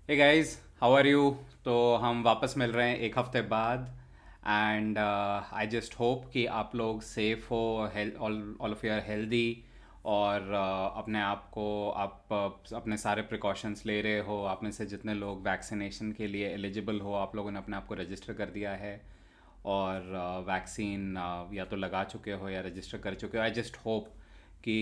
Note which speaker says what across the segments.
Speaker 1: Hey guys, how are you? तो हम वापस मिल रहे हैं एक हफ्ते बाद। एंड आई जस्ट होप कि आप लोग सेफ हो, all of you are healthy. और अपने आप को आप अपने सारे प्रिकॉशंस ले रहे हो। आप में से जितने लोग वैक्सीनेशन के लिए एलिजिबल हो, आप लोगों ने अपने आप को रजिस्टर कर दिया है और वैक्सीन या तो लगा चुके हो या रजिस्टर कर चुके हो। आई जस्ट होप कि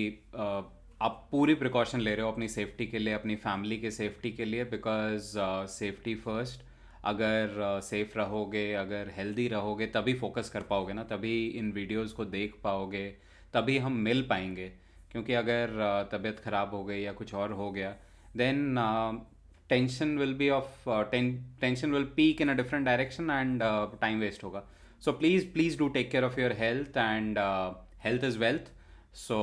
Speaker 1: आप पूरी प्रिकॉशन ले रहे हो अपनी सेफ्टी के लिए, अपनी फैमिली के सेफ्टी के लिए, बिकॉज सेफ्टी फर्स्ट। अगर सेफ रहोगे, अगर हेल्दी रहोगे, तभी फोकस कर पाओगे ना, तभी इन वीडियोस को देख पाओगे, तभी हम मिल पाएंगे। क्योंकि अगर तबीयत ख़राब हो गई या कुछ और हो गया, then tension will be off tension will peak in a different direction and time waste होगा। So please please do take care of your health and health is wealth. So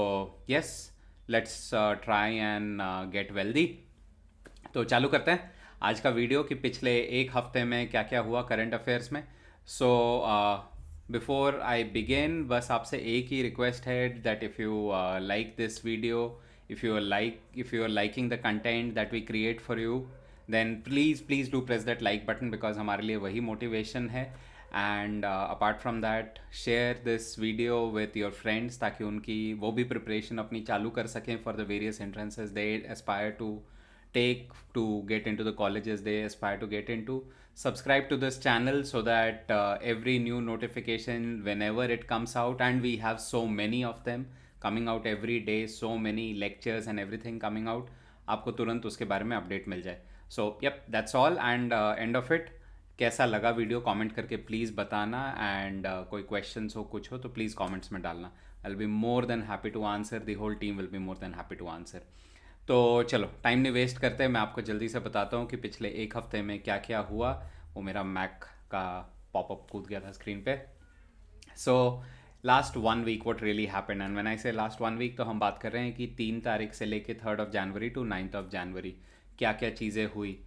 Speaker 1: yes, let's try and get wealthy. तो चालू करते हैं आज का video कि पिछले एक हफ्ते में क्या क्या हुआ करंट अफेयर्स में। सो बिफोर आई बिगिन, बस आपसे एक ही रिक्वेस्ट है that if you like this video, if you are liking the content that we create for you, then please do press that like button, because हमारे लिए वही motivation है। And apart from that, share this video with your friends, ताकि उनकी वो भी preparation अपनी चालू कर सकें for the various entrances they aspire to take to get into the colleges they aspire to get into. Subscribe to this channel so that every new notification whenever it comes out, and we have so many of them coming out every day, so many lectures and everything coming out, आपको तुरंत उसके बारे में update मिल जाए। So yup, that's all and end of it. कैसा लगा video comment करके प्लीज़ बताना। एंड कोई क्वेश्चंस हो, कुछ हो, तो प्लीज़ कमेंट्स में डालना। I will be more than happy to answer, the whole team will be more than happy to answer. तो चलो टाइम नहीं वेस्ट करते, मैं आपको जल्दी से बताता हूँ कि पिछले एक हफ्ते में क्या क्या हुआ। वो मेरा मैक का पॉपअप कूद गया था स्क्रीन पे। So last one week what really happened, and when I say last one week, तो हम बात कर रहे हैं कि 3 तारीख से लेके 3rd of January to 9th of January क्या क्या चीज़ें हुई।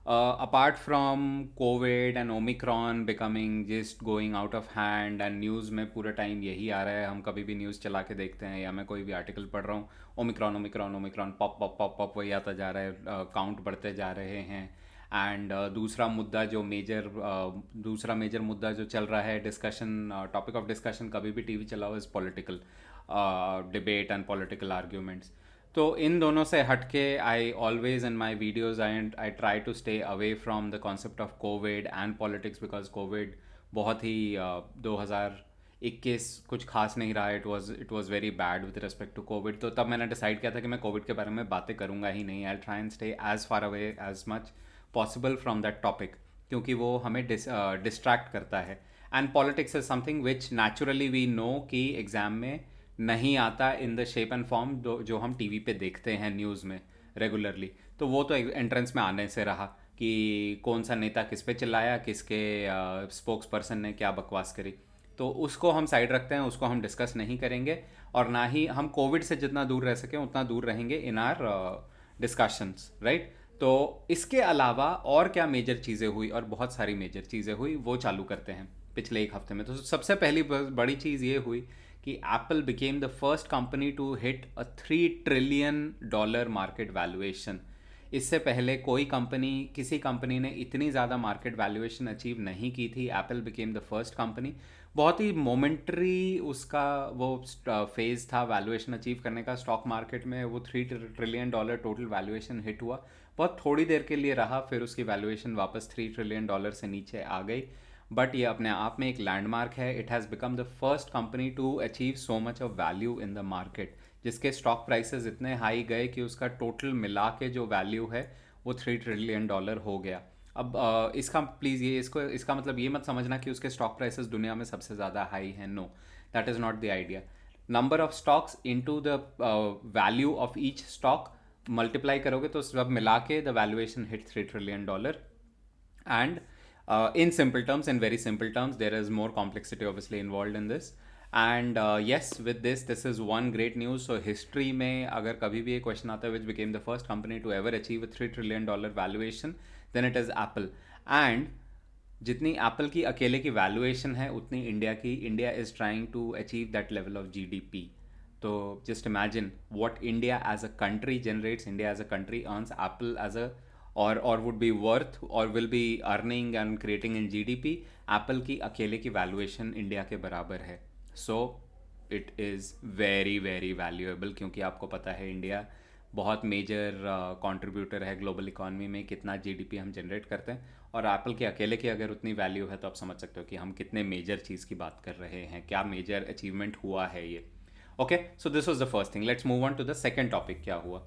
Speaker 1: Apart from covid and Omicron becoming just going out of hand, and news में पूरा टाइम यही आ रहा है, हम कभी भी न्यूज़ चला के देखते हैं या मैं कोई भी आर्टिकल पढ़ रहा हूँ, Omicron Omicron Omicron, pop pop pop pop वही आता जा रहा है, काउंट बढ़ते जा रहे हैं। एंड दूसरा मेजर मुद्दा जो चल रहा है, डिस्कशन, टॉपिक ऑफ डिस्कशन कभी भी टीवी चला हो, is political debate and political arguments. तो इन दोनों से हटके, I always in my videos I try to stay away from the concept of covid and politics, because covid बहुत ही 2021 कुछ खास नहीं रहा। It was very bad with respect to covid. तो तब मैंने डिसाइड किया था कि मैं कोविड के बारे में बातें करूँगा ही नहीं। I try and stay as far away as much possible from that topic, क्योंकि वो हमें डिस्ट्रैक्ट करता है। And politics is something which naturally we know कि एग्ज़ाम में नहीं आता in the shape and form जो हम टीवी पे देखते हैं न्यूज़ में रेगुलरली। तो वो तो एंट्रेंस में आने से रहा कि कौन सा नेता किस पे चिल्लाया, किसके स्पोक्स पर्सन ने क्या बकवास करी। तो उसको हम साइड रखते हैं, उसको हम डिस्कस नहीं करेंगे। और ना ही हम कोविड से जितना दूर रह सकें उतना दूर रहेंगे इन आर डिस्कशंस, राइट। तो इसके अलावा और क्या मेजर चीज़ें हुई, और बहुत सारी मेजर चीज़ें हुई, वो चालू करते हैं पिछले एक हफ्ते में। तो सबसे पहली बड़ी चीज़ ये हुई कि Apple became the first company to hit a $3 trillion market valuation. इससे पहले कोई कंपनी, किसी कंपनी ने इतनी ज़्यादा मार्केट वैल्यूएशन अचीव नहीं की थी। Apple became the first company. बहुत ही मोमेंट्री उसका वो फेज था वैल्यूएशन अचीव करने का स्टॉक मार्केट में। वो $3 ट्रिलियन टोटल वैल्यूएशन हिट हुआ, बहुत थोड़ी देर के लिए रहा, फिर उसकी वैल्यूएशन वापस $3 ट्रिलियन से नीचे आ गई। बट ये अपने आप में एक लैंडमार्क है। It has become the first company to achieve so much of value in the market, जिसके स्टॉक प्राइसेस इतने हाई गए कि उसका टोटल मिला के जो वैल्यू है वो $3 ट्रिलियन हो गया। अब इसका प्लीज़ इसका मतलब ये मत समझना कि उसके स्टॉक प्राइसेस दुनिया में सबसे ज़्यादा हाई हैं। No, that is not the idea. Number of stocks into the value of each stock multiply करोगे तो सब मिला के the valuation hit $3 trillion. And in simple terms, in very simple terms, there is more complexity obviously involved in this. And yes, with this is one great news. So history में अगर कभी भी एक क्वेश्चन आता है which became the first company to ever achieve a $3 trillion valuation, then it is Apple. And जितनी Apple की अकेले की वैल्यूएशन है उतनी इंडिया की, India is trying to achieve that level of GDP. तो just imagine what India as a country generates, India as a country earns, Apple as a और would be worth और will be earning and creating in GDP, Apple की अकेले की valuation India के बराबर है. So it is very very valuable, क्योंकि आपको पता है इंडिया बहुत मेजर कंट्रीब्यूटर है ग्लोबल इकॉनमी में, कितना जीडीपी हम जनरेट करते हैं. और एप्पल के अकेले की अगर उतनी वैल्यू है तो आप समझ सकते हो कि हम कितने मेजर चीज़ की बात कर रहे हैं, क्या मेजर अचीवमेंट हुआ है ये. Okay, so this was the first thing. Let's move on to the second topic. क्या हुआ?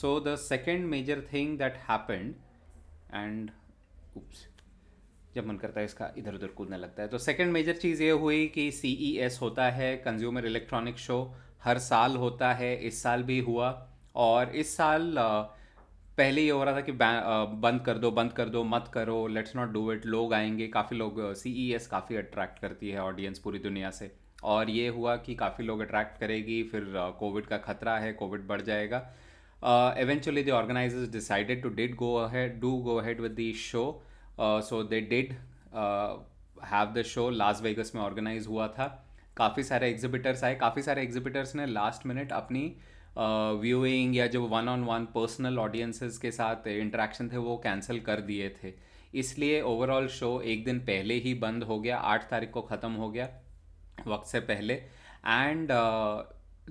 Speaker 1: So the second major thing that happened and oops, जब मन करता है इसका इधर उधर कूदने लगता है. तो सेकंड मेजर चीज़ ये हुई कि CES होता है, कंज्यूमर इलेक्ट्रॉनिक शो, हर साल होता है. इस साल भी हुआ. और इस साल पहले ये हो रहा था कि बंद कर दो, बंद कर दो, मत करो, लेट्स नॉट डू इट. लोग आएंगे काफ़ी लोग. CES काफ़ी अट्रैक्ट करती है ऑडियंस पूरी दुनिया से. और ये हुआ कि काफ़ी लोग अट्रैक्ट करेगी. फिर कोविड का खतरा है, कोविड बढ़ जाएगा. Eventually the organizers decided to did go ahead with the show. So they did uh, have the show. Las Vegas में ऑर्गेनाइज हुआ था. काफ़ी सारे एग्जिबिटर्स आए. काफ़ी सारे एग्जिबिटर्स ने लास्ट मिनट अपनी व्यूइंग या जो one on one personal audiences के साथ इंटरेक्शन थे वो कैंसिल कर दिए थे. इसलिए ओवरऑल शो एक दिन पहले ही बंद हो गया. 8 तारीख को ख़त्म हो गया, वक्त से पहले. एंड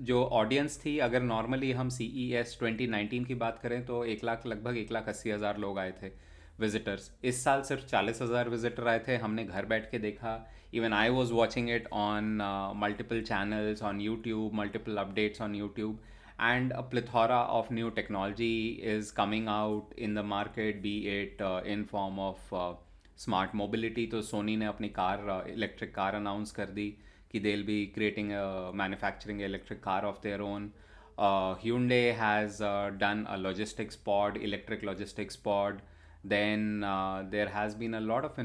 Speaker 1: जो ऑडियंस थी, अगर नॉर्मली हम CES 2019 की बात करें तो 1 लाख, लगभग 1,80,000 लोग आए थे विजिटर्स. इस साल सिर्फ 40,000 विजिटर आए थे. हमने घर बैठ के देखा. Even I was watching it on multiple channels on YouTube, multiple updates on YouTube. And a plethora of new technology is coming out in the market, be it in form of smart mobility. तो सोनी ने अपनी car, electric car announce कर दी कि they'll be creating manufacturing electric car of their own. Hyundai has done a logistics pod, electric logistics pod. Then there has been a lot of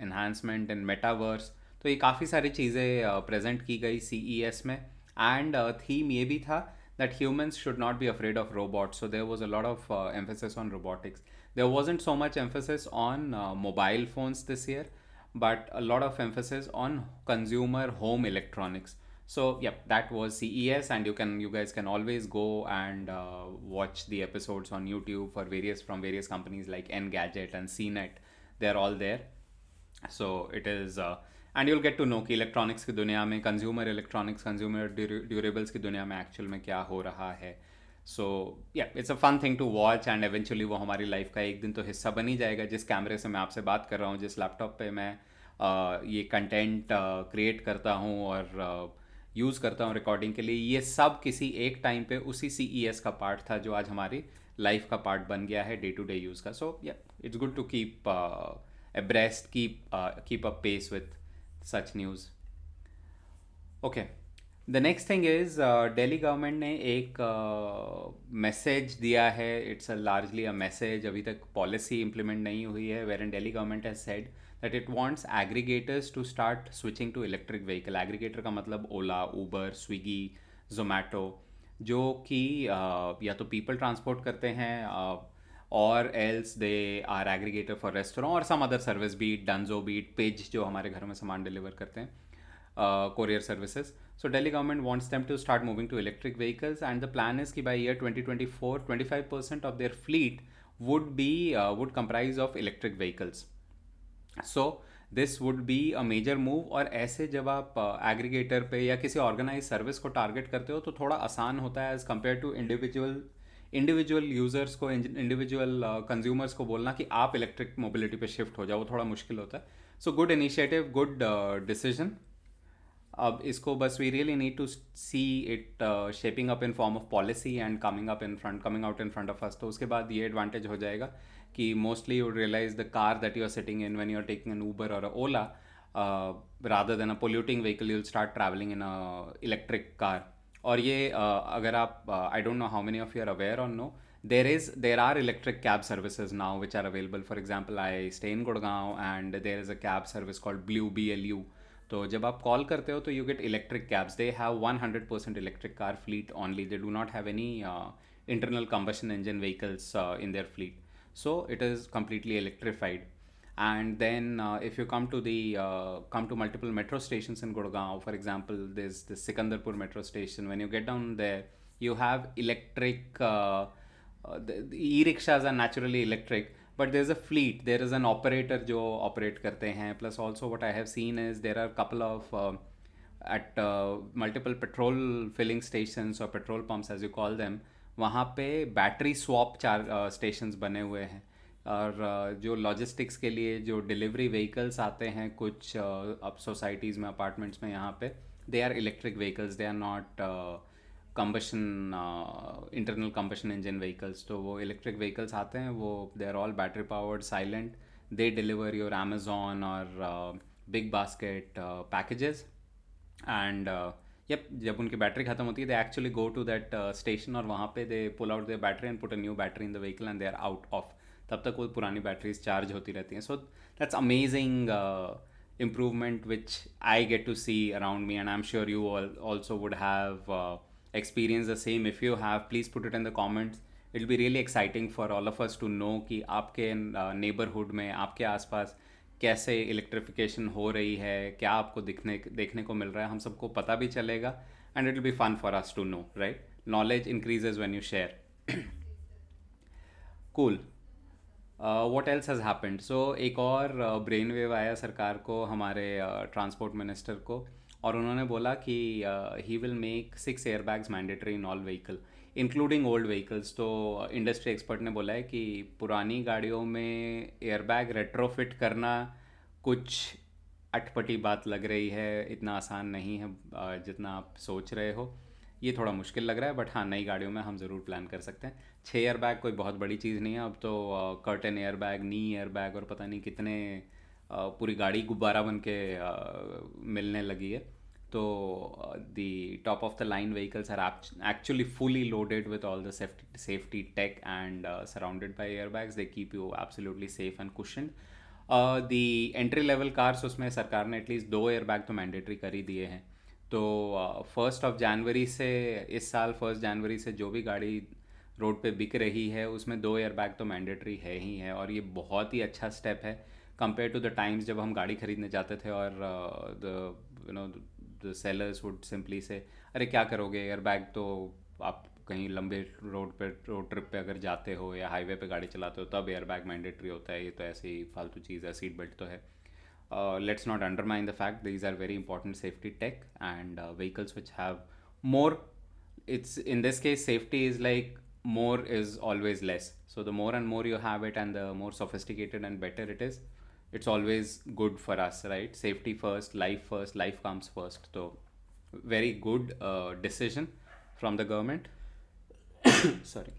Speaker 1: enhancement in metaverse. तो ये काफ़ी सारी चीज़ें present की गई CES में. एंड थीम ये भी था that humans should not be afraid of robots. So there was a lot of emphasis on robotics. There wasn't so much emphasis on mobile phones this year, but a lot of emphasis on consumer home electronics. So yep, that was CES, and you guys can always go and watch the episodes on YouTube for various companies like Engadget and CNET. They're all there. So it is and you'll get to know कि electronics की दुनिया में, consumer electronics, consumer durables की दुनिया में actual में क्या हो रहा है. So yeah it's a fun thing to watch. And eventually वो हमारी लाइफ का एक दिन तो हिस्सा बन ही जाएगा. जिस कैमरे से मैं आपसे बात कर रहा हूँ, जिस लैपटॉप पे मैं ये कंटेंट क्रिएट करता हूँ और यूज़ करता हूँ रिकॉर्डिंग के लिए, ये सब किसी एक टाइम पे उसी CES का पार्ट था जो आज हमारी लाइफ का पार्ट बन गया है, डे टू डे यूज़ का. So yeah it's good to keep abreast, keep up pace with such news. Okay, the next thing is Delhi government ने एक मैसेज दिया है. It's a largely a message, अभी तक पॉलिसी इम्प्लीमेंट नहीं हुई है. Wherein Delhi government has said that it wants aggregators to start switching to electric vehicle. aggregator का मतलब ओला, ऊबर, स्विगी, जोमेटो, जो कि या तो पीपल ट्रांसपोर्ट करते हैं और else they are aggregator for restaurant और some other service, be it Dunzo, be it page, जो हमारे घर में सामान डिलीवर करते हैं, courier services. So Delhi government wants them to start moving to electric vehicles, and the plan is कि by year 2024 25% of their fleet would comprise of electric vehicles. So this would be a major move. और ऐसे जब आप aggregator पे या किसी organise service को target करते हो तो थोड़ा आसान होता है as compared to individual users को, इंडिविजुअल कंज्यूमर्स को बोलना कि आप इलेक्ट्रिक मोबिलिटी पे शिफ्ट हो जाओ, वो थोड़ा मुश्किल होता है. So good initiative, good decision. अब इसको बस we really need to see it shaping up in form of policy and coming out in front of us. तो उसके बाद ये एडवांटेज हो जाएगा कि mostly you realise the car that you are sitting in when you are taking an Uber और Ola, rather than a polluting vehicle, you'll start traveling in a electric car. और ये अगर आप I don't know how many of you are aware or no, there are electric cab services now which are available. For example, I stay in Gurgaon and there is a cab service called BLU. तो जब आप call करते हो तो you get electric cabs. They have 100% electric car fleet only. They do not have any internal combustion engine vehicles in their fleet. So it is completely electrified. And then if you come to multiple metro stations in Gurgaon, for example, there's the Sikandarpur metro station. When you get down there, you have electric the e-rickshaws are naturally electric, but there's a fleet, there is an operator जो operate करते हैं. Plus also what I have seen is there are a couple of at multiple petrol filling stations or petrol pumps as you call them, वहाँ पे battery swap चार stations बने हुए हैं. और जो लॉजिस्टिक्स के लिए जो डिलीवरी व्हीकल्स आते हैं कुछ अब सोसाइटीज़ में अपार्टमेंट्स में यहाँ पे, they are electric vehicles, they are not combustion internal combustion engine vehicles. तो वो इलेक्ट्रिक व्हीकल्स आते हैं, वो they are all battery powered, silent. They deliver your Amazon और big basket packages. And yup, जब उनकी बैटरी ख़त्म होती है they actually go to that station और वहाँ पे they pull out their battery and put a new battery in the vehicle and they are out of. तब तक वो पुरानी बैटरीज चार्ज होती रहती हैं. So that's amazing improvement which I get to see around me, and I'm sure you all also would have experienced the same. If you have, please put it in the comments. It'll be really exciting for all of us to know कि आपके neighborhood में, आपके आसपास कैसे electrification हो रही है, क्या आपको देखने को मिल रहा है. हम सबको पता भी चलेगा and it will be fun for us to know, right? Knowledge increases when you share. Cool. What else has happened? So एक और ब्रेन वेव आया सरकार को, हमारे ट्रांसपोर्ट मिनिस्टर को, और उन्होंने बोला कि he will make 6 airbags mandatory in all vehicle including old vehicles. तो इंडस्ट्री एक्सपर्ट ने बोला है कि पुरानी गाड़ियों में एयरबैग रेट्रोफिट करना कुछ अटपटी बात लग रही है, इतना आसान नहीं है जितना आप सोच रहे हो. ये थोड़ा मुश्किल लग रहा है, बट हाँ, नई गाड़ियों में हम ज़रूर प्लान कर सकते हैं. 6 एयर बैग कोई बहुत बड़ी चीज़ नहीं है. अब तो कर्टन एयर बैग, नी एयर बैग और पता नहीं कितने पूरी गाड़ी गुब्बारा बन के मिलने लगी है. तो the top of the line vehicles are actually fully loaded with all the safety tech and surrounded by air bags. They keep you absolutely safe and cushioned. The entry level cars, उसमें सरकार ने at least 2 air bag तो mandatory कर ही दिए हैं. तो 1 जनवरी से, इस साल 1 जनवरी से जो भी गाड़ी रोड पे बिक रही है उसमें 2 एयर बैग तो मैंडेटरी है ही है. और ये बहुत ही अच्छा स्टेप है कंपेयर टू द टाइम्स जब हम गाड़ी खरीदने जाते थे और द सेलर्स वुड सिंपली से, अरे क्या करोगे एयर बैग, तो आप कहीं लंबे रोड ट्रिप पे अगर जाते हो या हाईवे पे गाड़ी चलाते हो तब एयर बैग मैंडेटरी होता है. ये तो ऐसे ही फालतू चीज़ है, सीट बेल्ट तो है. Let's not undermine the fact these are very important safety tech and vehicles which have more. It's in this case safety is like more is always less. So the more and more you have it and the more sophisticated and better it is, it's always good for us, right? Safety first, life comes first. So very good decision from the government. Sorry.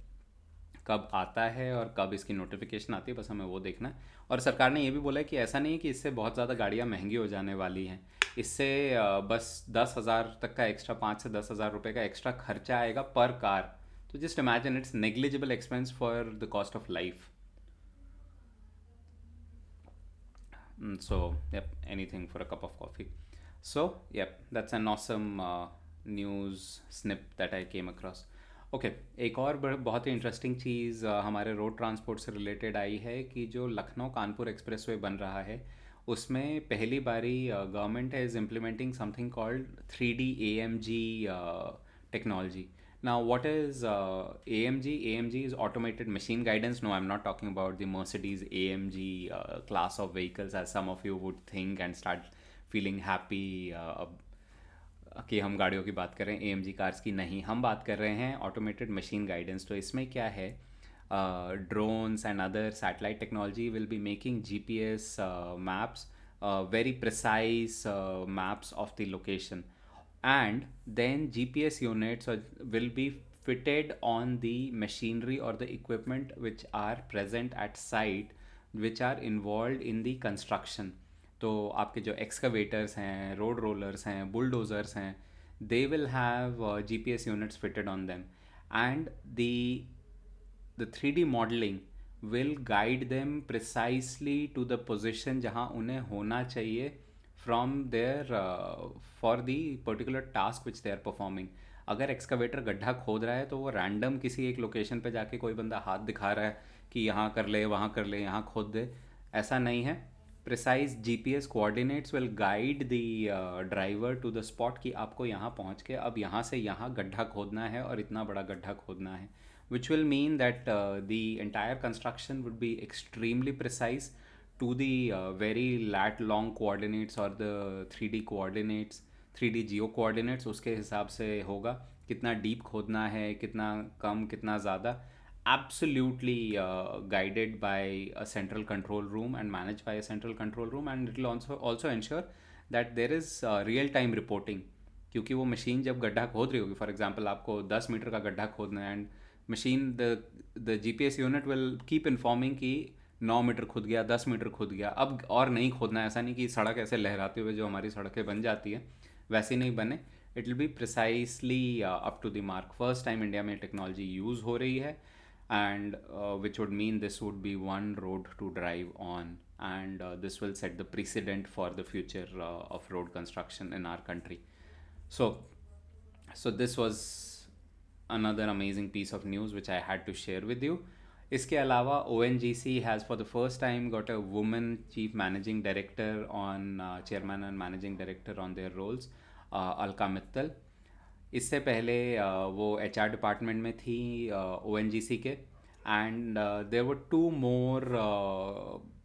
Speaker 1: कब आता है और कब इसकी notification आती है, बस हमें वो देखना है. और सरकार ने ये भी बोला है कि ऐसा नहीं है कि इससे बहुत ज़्यादा गाड़ियाँ महंगी हो जाने वाली हैं. इससे बस 10,000 तक का एक्स्ट्रा, 5 से 10 हज़ार रुपये का एक्स्ट्रा खर्चा आएगा पर कार. तो just imagine, it's negligible expense for the cost of life. So yep, anything for a cup of coffee. So yep, that's an awesome news snip that I came across. Okay, एक और बहुत ही interesting चीज़ हमारे road transport से related I है कि जो Lucknow Kanpur expressway बन रहा है उसमें पहली बारी government is implementing something called 3D AMG technology. Now, what is AMG? AMG is automated machine guidance. No, I'm not talking about the Mercedes AMG class of vehicles as some of you would think and start feeling happy कि हम गाड़ियों की बात कर रहे हैं, AMG cars की नहीं. हम बात कर रहे हैं ऑटोमेटेड मशीन गाइडेंस. तो इसमें क्या है, drones and other satellite technology will be making GPS maps, very precise maps of the location. And then GPS units will be fitted on the machinery or the equipment which are present at site, which are involved in the construction. तो आपके जो एक्सकवेटर्स हैं, road rollers हैं, बुलडोज़र्स हैं, they will have GPS units fitted on them. And the 3D modeling will guide them precisely to the position जहाँ उन्हें होना चाहिए from their for the particular task which they are performing. अगर excavator गड्ढा खोद रहा है तो वो रैंडम किसी एक लोकेशन पे जाके कोई बंदा हाथ दिखा रहा है कि यहाँ कर ले, वहाँ कर ले, यहाँ खोद दे, ऐसा नहीं है. Precise GPS coordinates will guide the driver to the spot कि आपको यहाँ पहुँच के अब यहाँ से यहाँ गड्ढा खोदना है और इतना बड़ा गड्ढा खोदना है. which will mean that the entire construction would be extremely precise to the very lat long coordinates or the 3D coordinates, 3D geo coordinates, उसके हिसाब से होगा कितना डीप खोदना है, कितना कम, कितना ज़्यादा, absolutely guided by a central control room and managed by a central control room, and it will also ensure that there is real time reporting. क्योंकि वो मशीन जब गड्ढा खोद रही होगी, फॉर एग्जांपल आपको 10 मीटर का गड्ढा खोदना है, and machine the GPS unit will keep informing कि 9 मीटर खुद गया, 10 मीटर खुद गया, अब और नहीं खोदना है। ऐसा नहीं कि सड़क ऐसे लहराते हुए जो हमारी सड़कें बन जाती है वैसी नहीं बने, it will be precisely up to the mark. First time India में टेक्नोलॉजी यूज़ हो रही है, and which would mean this would be one road to drive on, and this will set the precedent for the future of road construction in our country. So so this was another amazing piece of news which I had to share with you. इसके अलावा ONGC has for the first time got a woman chief managing director on chairman and managing director on their roles, Alka Mittal. इससे पहले वो HR department में थी ONGC के, and there were two more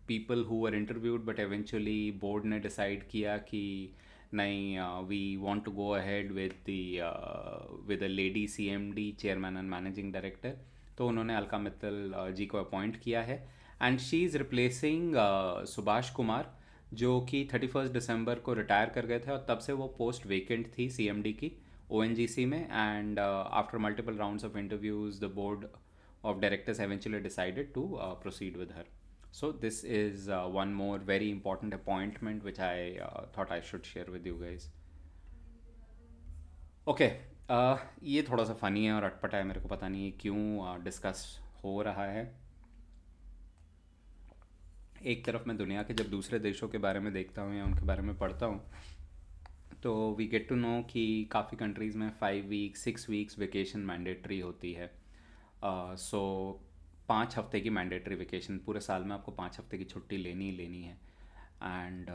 Speaker 1: people who were interviewed, but eventually board ने decide किया कि नहीं, we want to go ahead with a lady CMD, chairman and managing director. तो उन्होंने अलका मित्तल जी को अपॉइंट किया है, and she is replacing Subhash Kumar, जो कि 31 दिसंबर को रिटायर कर गए थे, और तब से वो पोस्ट वेकेंट थी CMD की ONGC में। And after multiple rounds of interviews the board of directors eventually decided to proceed with her. So this is one more very important appointment which I thought I should share with you guys. Okay, ये थोड़ा सा funny है और अटपटा है, मेरे को पता नहीं है क्यों डिस्कस हो रहा है। एक तरफ मैं दुनिया के जब दूसरे देशों के बारे में देखता हूँ या उनके बारे में पढ़ता हूँ, तो वी गेट टू नो कि काफ़ी कंट्रीज़ में 5 वीक्स 6 वीक्स वेकेशन मैंडेटरी होती है। सो 5 हफ्ते की मैंडेटरी वेकेशन, पूरे साल में आपको 5 हफ्ते की छुट्टी लेनी ही लेनी है। एंड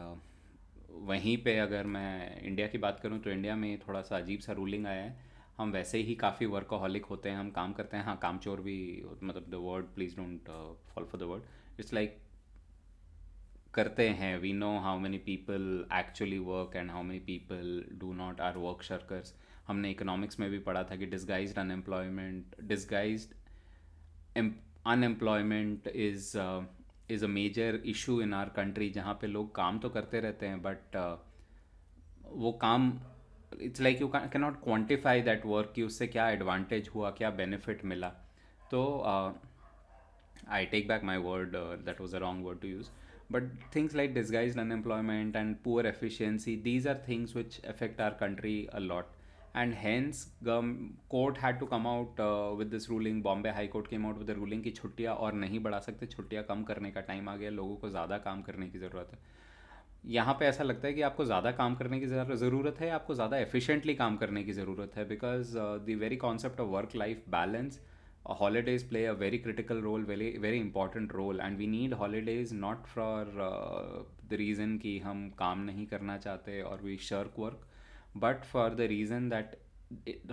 Speaker 1: वहीं पे अगर मैं इंडिया की बात करूं तो इंडिया में थोड़ा सा अजीब सा रूलिंग आया है। हम वैसे ही काफ़ी वर्कोहॉलिक होते हैं, हम काम करते हैं, हाँ कामचोर भी, मतलब the word please don't fall for the word, it's like करते हैं। We know how many people actually work and how many people do not, are work shirkers. हमने इकोनॉमिक्स में भी पढ़ा था कि disguised unemployment, disguised unemployment is a major issue in our country, जहाँ पे लोग काम तो करते रहते हैं बट वो काम, it's like you can not quantify that work कि उससे क्या एडवांटेज हुआ, क्या बेनिफिट मिला। तो I take back my word, that was a wrong word to use. But things like disguised unemployment and poor efficiency, these are things which affect our country a lot. And hence, court had to come out with this ruling. Bombay High Court came out with the ruling कि छुट्टियाँ और नहीं बढ़ा सकते, छुट्टियाँ कम करने का time आ गया, लोगों को ज़्यादा काम करने की ज़रूरत है। यहाँ पे ऐसा लगता है कि आपको ज़्यादा काम करने की ज़रूरत है, आपको ज़्यादा एफिशिएंटली काम करने की ज़रूरत है, because the very concept of work life balance, holidays play a very critical role, very very important role, and we need holidays not for the reason कि हम काम नहीं करना चाहते or we shirk work, but for the reason that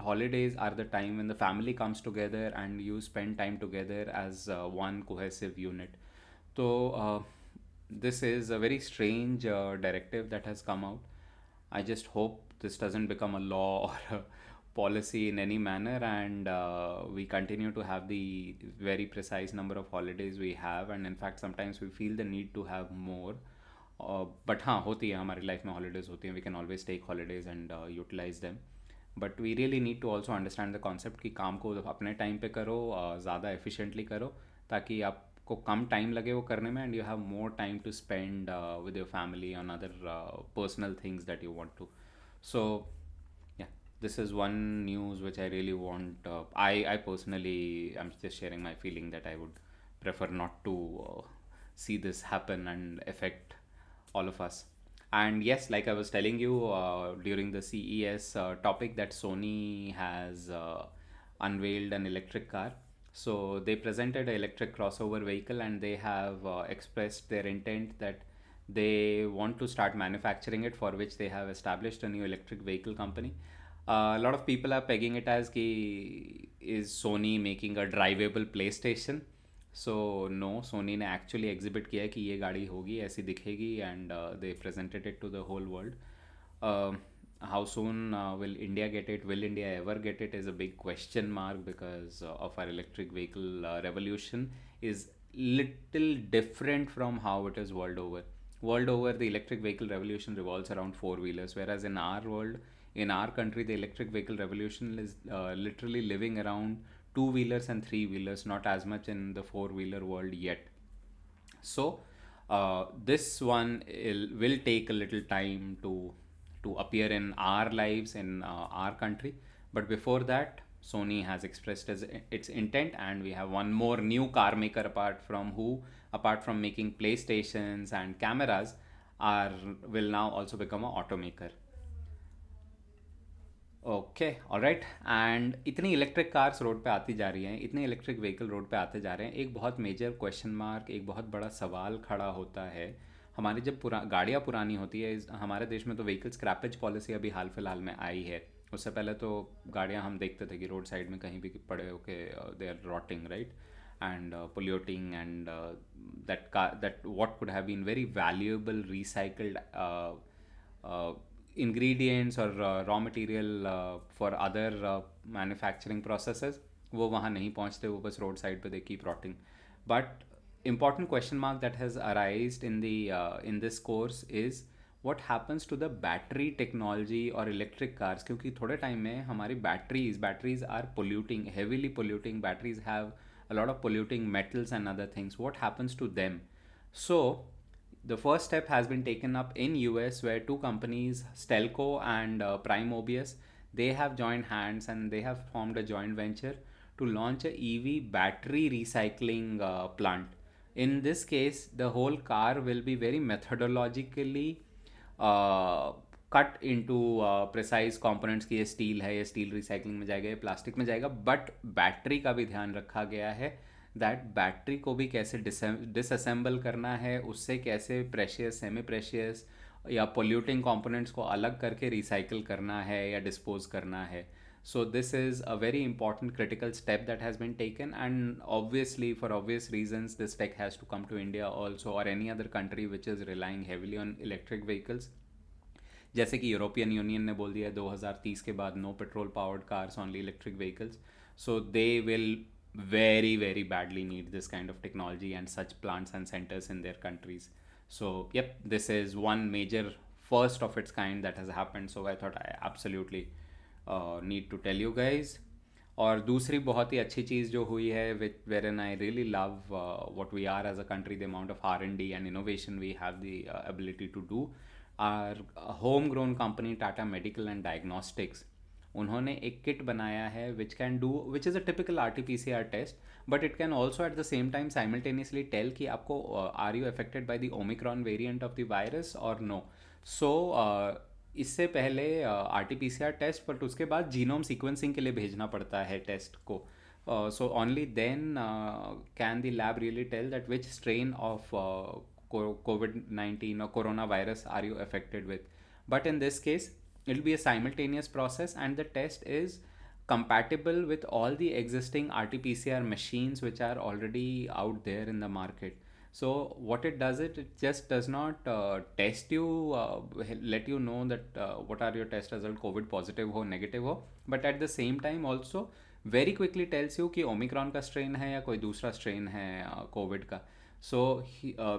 Speaker 1: holidays are the time when the family comes together and you spend time together as one cohesive unit. So this is a very strange directive that has come out. I just hope this doesn't become a law or a policy in any manner, and we continue to have the very precise number of holidays we have, and in fact sometimes we feel the need to have more. But हाँ, होती है हमारी life में holidays होती हैं, we can always take holidays and utilise them, but we really need to also understand the concept कि काम को अपने टाइम पे करो, ज़्यादा एफिशिएंटली करो, ताकि आपको कम टाइम लगे वो करने में, and you have more time to spend with your family on other personal things that you want to. So yeah, this is one news which I really want. I personally am just sharing my feeling that I would prefer not to see this happen and affect all of us. And yes, like I was telling you during the CES topic, that Sony has unveiled an electric car. So they presented an electric crossover vehicle, and they have expressed their intent that they want to start manufacturing it, for which they have established a new electric vehicle company. A lot of people are pegging it as ki is Sony making a drivable PlayStation. So no, Sony ने actually exhibit किया है कि ये गाड़ी होगी, ऐसी दिखेगी, and they presented it to the whole world. Uh, how soon will India get it? Will India ever get it? Is a big question mark because of our electric vehicle revolution is little different from how it is world over. World over, the electric vehicle revolution revolves around four wheelers, whereas in our world, in our country, the electric vehicle revolution is literally living around two wheelers and three wheelers, not as much in the four wheeler world yet. So this one will take a little time to appear in our lives in our country. But before that, Sony has expressed its intent, and we have one more new car maker apart from making PlayStations and cameras, are will now also become an automaker. Okay alright and इतनी electric cars road पे आती जा रही हैं, इतने electric vehicle road पे आते जा रहे हैं, एक बहुत मेजर क्वेश्चन मार्क, एक बहुत बड़ा सवाल खड़ा होता है। हमारी जब गाड़ियाँ पुरानी होती है, हमारे देश में तो व्हीकल स्क्रैपेज पॉलिसी अभी हाल फिलहाल में आई है। उससे पहले तो गाड़ियाँ हम देखते थे कि रोड साइड में कहीं भी पड़े होके they are rotting, right, and polluting, and that what could have been very valuable recycled uh, ingredients or raw material for other manufacturing processes, वो वहाँ नहीं पहुँचते, वो बस रोड साइड पे they keep rotting. But important question mark that has arisen in this course is what happens to the battery technology or electric cars, क्योंकि थोड़े time में हमारी batteries are polluting, heavily polluting. Batteries have a lot of polluting metals and other things. What happens to them? So the first step has been taken up in US, where two companies, Stelco and Prime OBS, they have joined hands and they have formed a joint venture to launch a EV battery recycling plant. In this case, the whole car will be very methodologically cut into precise components की, ये steel है, ये steel recycling में जाएगा, ये plastic में जाएगा, but battery का भी ध्यान रखा गया है दैट बैटरी को भी कैसे डिसअसेंबल करना है, उससे कैसे प्रेशियस, सेमी प्रेशियस या पोल्यूटिंग कंपोनेंट्स को अलग करके रिसाइकिल करना है या डिस्पोज करना है. So this is a very important critical step that has been taken, and obviously for obvious reasons this tech has to come to India also, or any other country which is relying heavily on electric vehicles. जैसे कि European union ने बोल दिया है 2030 के बाद no petrol powered cars, only electric vehicles. So they will very very badly need this kind of technology and such plants and centers in their countries. So yep, this is one major first of its kind that has happened, so I thought I absolutely need to tell you guys. और दूसरी बहुत ही अच्छी चीज़ जो हुई है, which wherein I really love what we are as a country, the amount of R&D and innovation we have the ability to do. Our home grown company Tata Medical and Diagnostics, उन्होंने एक kit बनाया है which can do, which is a typical RT-PCR test, but it can also at the same time simultaneously tell कि आपको are you affected by the Omicron variant of the virus और no. सो इससे पहले RT-PCR test, but उसके बाद genome sequencing के लिए भेजना पड़ता है टेस्ट को. So only then can the lab really tell that which strain of COVID-19 or coronavirus are you affected with. But in this case, it will be a simultaneous process, and the test is compatible with all the existing RT-PCR machines which are already out there in the market. So what it does, it just does not test you, let you know that what are your test result, COVID positive हो, negative हो, but at the same time also very quickly tells you कि Omicron का strain है या कोई दूसरा strain है Covid का. So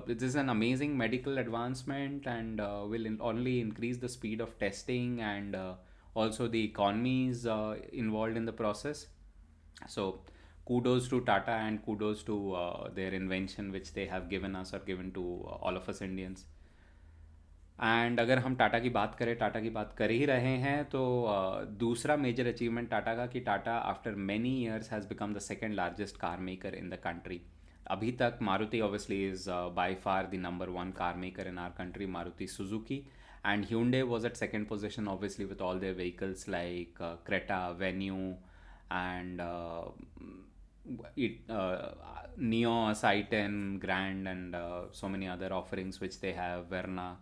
Speaker 1: this is an amazing medical advancement, and will only increase the speed of testing and also the economies involved in the process. So kudos to Tata and kudos to their invention which they have given us, or given to all of us Indians. And अगर हम टाटा की बात करें, टाटा की बात कर ही रहे हैं, तो दूसरा मेजर अचीवमेंट टाटा का, कि Tata after many years has become the second largest car maker in the country. अभी तक Maruti obviously is by far the number one car maker in our country, Maruti Suzuki, and Hyundai was at second position, obviously with all their vehicles like Creta, Venue, and Neo, Citan, Grand, and so many other offerings which they have, Verna.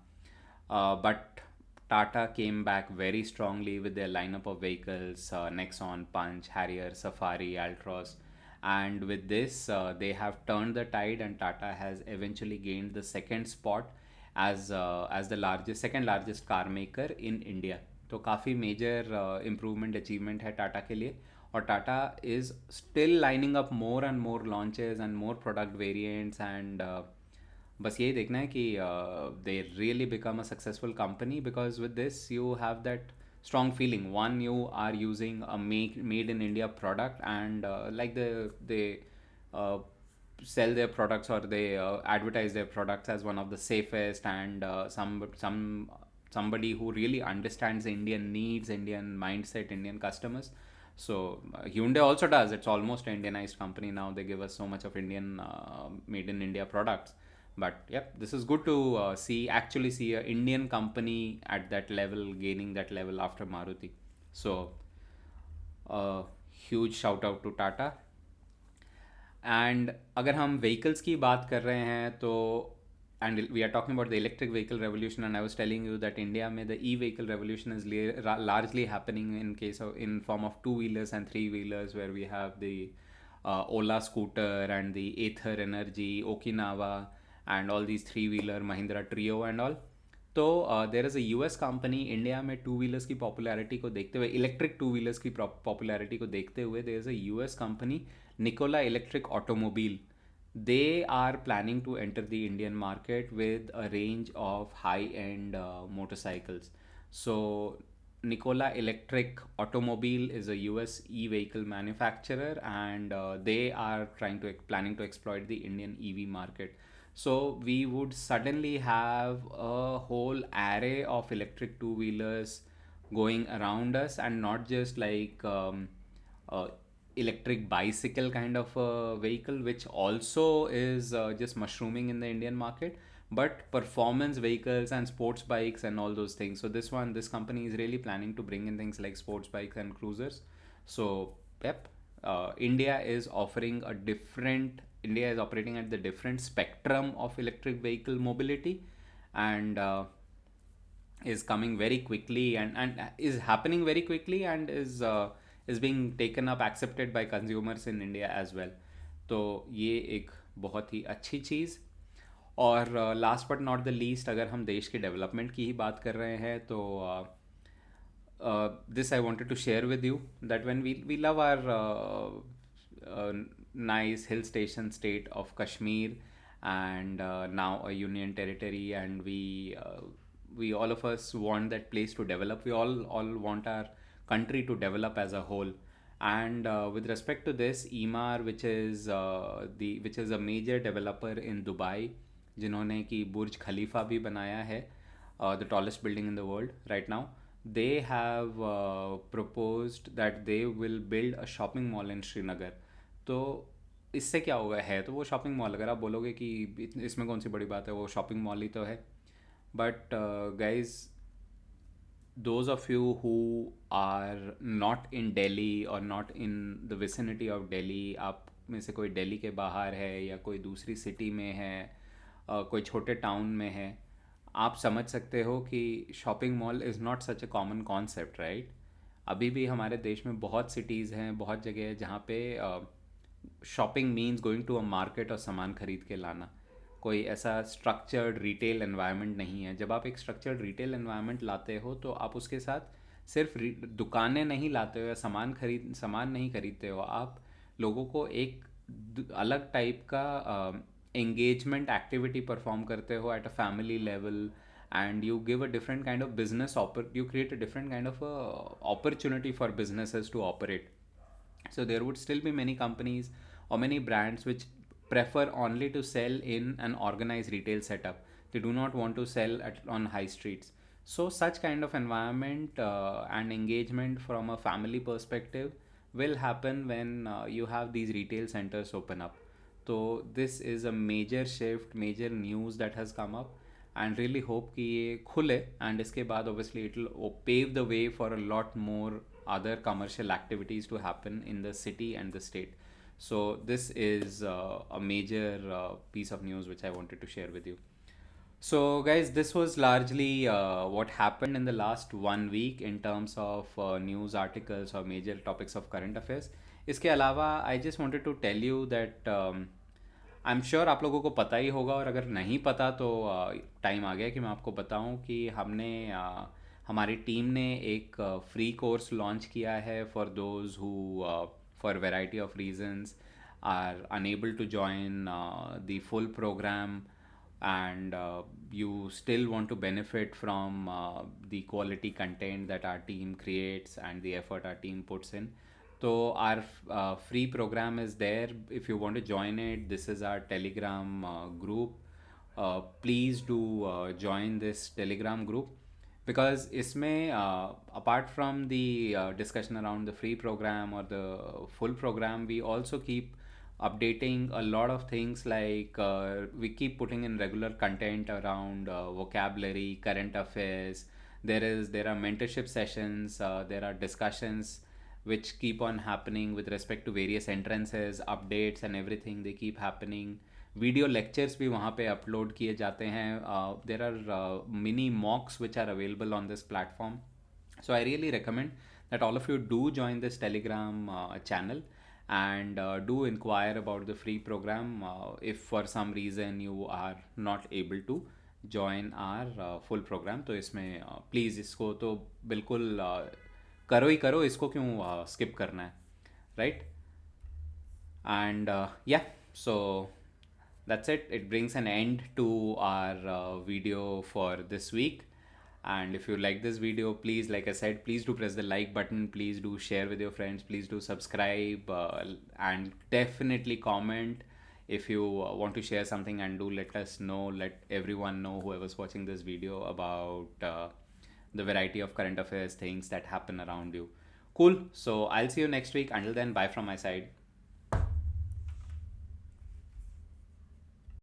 Speaker 1: But Tata came back very strongly with their lineup of vehicles, Nexon, Punch, Harrier, Safari, Altroz. And with this, they have turned the tide, and Tata has eventually gained the second spot as the largest, second largest car maker in India. तो काफ़ी major improvement achievement है टाटा के लिए. और Tata is still lining up more and more launches and more product variants and बस यही देखना है कि they really become a successful company because with this you have that strong feeling. One, you are using a made in India product, and like they uh, sell their products, or they advertise their products as one of the safest, and somebody who really understands Indian needs, Indian mindset, Indian customers. So Hyundai also does. It's almost an Indianized company now. They give us so much of Indian made in India products. But yep, this is good to actually see a Indian company at that level, gaining that level after Maruti. So huge shout out to Tata. And अगर हम vehicles की बात कर रहे हैं तो and we are talking about the electric vehicle revolution, and I was telling you that India में the E vehicle revolution is largely happening in case of in form of two wheelers and three wheelers, where we have the Ola scooter and the Ather Energy, Okinawa, and all these three wheeler Mahindra Trio and all. तो there is a US company, India में two wheelers की popularity को देखते हुए, electric two wheelers की popularity को देखते हुए, there is a US company, Nikola Electric Automobile. They are planning to enter the Indian market with a range of high-end motorcycles. So Nikola Electric Automobile is a US e-vehicle manufacturer, and they are planning to exploit the Indian EV market. So we would suddenly have a whole array of electric two wheelers going around us, and not just like electric bicycle kind of a vehicle, which also is just mushrooming in the Indian market, but performance vehicles and sports bikes and all those things. So this company is really planning to bring in things like sports bikes and cruisers. So yep, India is operating at the different spectrum of electric vehicle mobility, and is coming very quickly, and is happening very quickly, and is being taken up, accepted by consumers in India as well. तो ये एक बहुत ही अच्छी चीज़. और last but not the least, अगर हम देश के डेवलपमेंट की ही बात कर रहे हैं तो this I wanted to share with you, that when we love our nice hill station state of Kashmir, and now a union territory, and we all of us want that place to develop. We all want our country to develop as a whole. And with respect to this, Emaar, which is a major developer in Dubai, जिन्होंने कि बुर्ज खलीफा भी बनाया है, the tallest building in the world right now, they have proposed that they will build a shopping mall in Srinagar. तो इससे क्या होगा, है तो वो शॉपिंग मॉल, अगर आप बोलोगे कि इसमें कौन सी बड़ी बात है, वो शॉपिंग मॉल ही तो है. But guys, those of you who are not in Delhi or not in the vicinity of Delhi, आप में से कोई दिल्ली के बाहर है या कोई दूसरी सिटी में है, कोई छोटे टाउन में है, आप समझ सकते हो कि shopping mall is not such a common concept, right. अभी भी हमारे देश में बहुत सिटीज़ हैं, बहुत जगह है जहाँ पे shopping means going to a market और सामान खरीद के लाना. कोई ऐसा स्ट्रक्चर्ड रिटेल एनवायरनमेंट नहीं है. जब आप एक स्ट्रक्चर्ड रिटेल एनवायरनमेंट लाते हो तो आप उसके साथ सिर्फ दुकानें नहीं लाते हो या सामान नहीं खरीदते हो, आप लोगों को एक अलग टाइप का engagement activity perform करते हो at a family level, and you give a different kind of you create a different kind of opportunity for businesses to operate. So there would still be many companies or many brands which prefer only to sell in an organized retail setup. They do not want to sell on high streets. So such kind of environment and engagement from a family perspective will happen when you have these retail centers open up. So this is a major shift, major news that has come up, and really hope कि ये खुले, and इसके बाद obviously it will pave the way for a lot more other commercial activities to happen in the city and the state. So this is a major piece of news which I wanted to share with you. So, guys, this was largely what happened in the last 1 week in terms of news articles or major topics of current affairs. इसके अलावा I just wanted to tell you that I am sure आप लोगों को पता ही होगा, और अगर नहीं पता तो टाइम आ गया कि मैं आपको बताऊं कि हमने हमारी टीम ने एक फ्री कोर्स लॉन्च किया है for those who for variety of reasons are unable to join the full program, and you still want to benefit from the quality content that our team creates and the effort our team puts in. So our free program is there. If you want to join it, this is our Telegram group. Please do join this Telegram group, because इसमें apart from the discussion around the free program or the full program, we also keep updating a lot of things, like we keep putting in regular content around vocabulary, current affairs. There are mentorship sessions, there are discussions which keep on happening with respect to various entrances, updates and everything. They keep happening. Video lectures भी वहाँ पे upload किए जाते हैं. There are mini mocks which are available on this platform. So I really recommend that all of you do join this Telegram channel, and do inquire about the free program if for some reason you are not able to join our full program. तो इसमें please इसको तो बिल्कुल करो ही करो, इसको क्यों skip करना है, right? And yeah, so that's it. It brings an end to our video for this week. And if you like this video, please, like I said, please do press the like button. Please do share with your friends. Please do subscribe, and definitely comment if you want to share something, and do let us know, let everyone know, whoever's watching this video, about the variety of current affairs things that happen around you. Cool. So I'll see you next week. Until then, bye from my side.